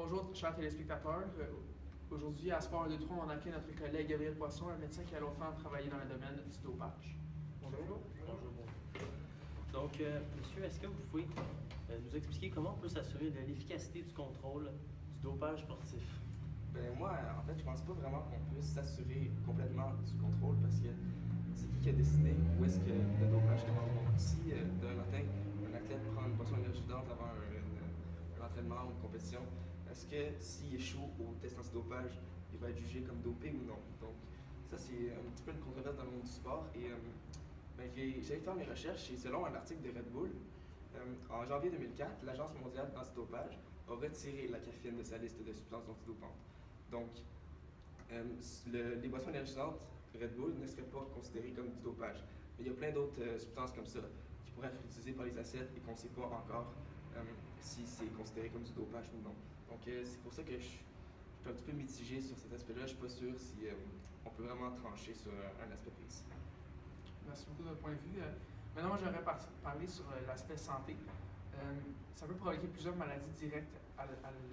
Bonjour, chers téléspectateurs. Aujourd'hui, à Sport 1, 2, 3, on accueille notre collègue Gabriel Poisson, un médecin qui a longtemps travaillé dans le domaine du dopage. Bonjour. Bonjour. Donc, monsieur, est-ce que vous pouvez nous expliquer comment on peut s'assurer de l'efficacité du contrôle du dopage sportif? Ben moi, en fait, je pense pas vraiment qu'on puisse s'assurer complètement du contrôle parce que c'est qui a décidé où est-ce que le dopage commence. Donc, si d'un matin, un athlète prend une boisson énergisante avant un entraînement ou une compétition, est-ce que s'il échoue au test antidopage, il va être jugé comme dopé ou non? Donc, ça, c'est un petit peu une controverse dans le monde du sport. Et j'allais faire mes recherches et selon un article de Red Bull, en janvier 2004, l'Agence mondiale antidopage a retiré la caféine de sa liste de substances antidopantes. Donc, les boissons énergisantes Red Bull ne seraient pas considérées comme du dopage. Mais il y a plein d'autres substances comme ça qui pourraient être utilisées par les athlètes et qu'on ne sait pas encore si c'est considéré comme du dopage ou non. Donc, c'est pour ça que je suis un petit peu mitigé sur cet aspect-là. Je ne suis pas sûr si on peut vraiment trancher sur un aspect précis. Merci beaucoup de votre point de vue. Maintenant, moi, j'aurais parlé sur l'aspect santé. Ça peut provoquer plusieurs maladies directes à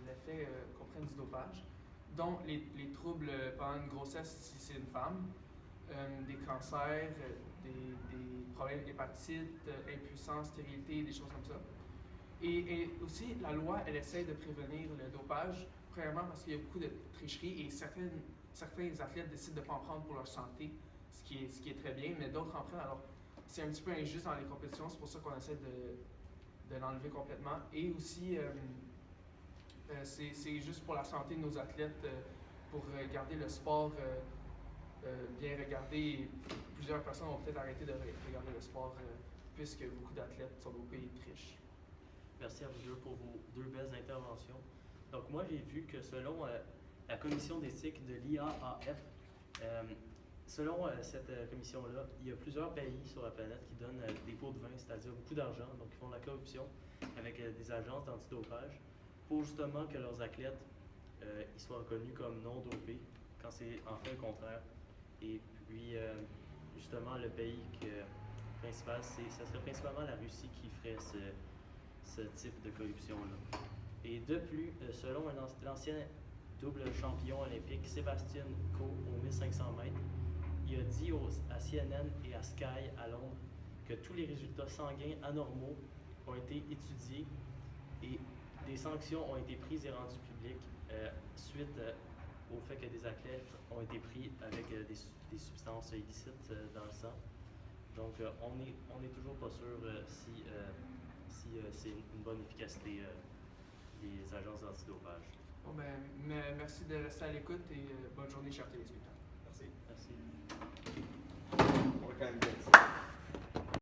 l'effet qu'on prenne du dopage, dont les troubles pendant une grossesse si c'est une femme, des cancers, des problèmes d'hépatite, impuissance, stérilité, des choses comme ça. Et aussi, la loi, elle essaie de prévenir le dopage, premièrement parce qu'il y a beaucoup de tricheries et certains athlètes décident de ne pas en prendre pour leur santé, ce qui est très bien, mais d'autres en prennent. Alors, c'est un petit peu injuste dans les compétitions, c'est pour ça qu'on essaie de l'enlever complètement. Et aussi, c'est juste pour la santé de nos athlètes, pour garder le sport bien regardé. Plusieurs personnes vont peut-être arrêter de regarder le sport puisque beaucoup d'athlètes sont dopés et trichent. Merci à vous deux pour vos deux belles interventions. Donc, moi, j'ai vu que selon la commission d'éthique de l'IAAF, selon cette commission-là, il y a plusieurs pays sur la planète qui donnent des pots de vin, c'est-à-dire beaucoup d'argent, donc ils font de la corruption avec des agences d'antidopage pour justement que leurs athlètes ils soient reconnus comme non dopés, quand c'est en fait le contraire. Et puis, justement, le pays principal, ça serait principalement la Russie qui ferait ce type de corruption-là. Et de plus, selon l'ancien double champion olympique Sébastien Coe au 1500 mètres, il a dit à CNN et à Sky à Londres que tous les résultats sanguins anormaux ont été étudiés et des sanctions ont été prises et rendues publiques suite au fait que des athlètes ont été pris avec des substances illicites dans le sang. Donc, on est toujours pas sûr si c'est une bonne efficacité des agences d'antidopage. Bon, merci de rester à l'écoute et bonne journée, chers téléspectateurs.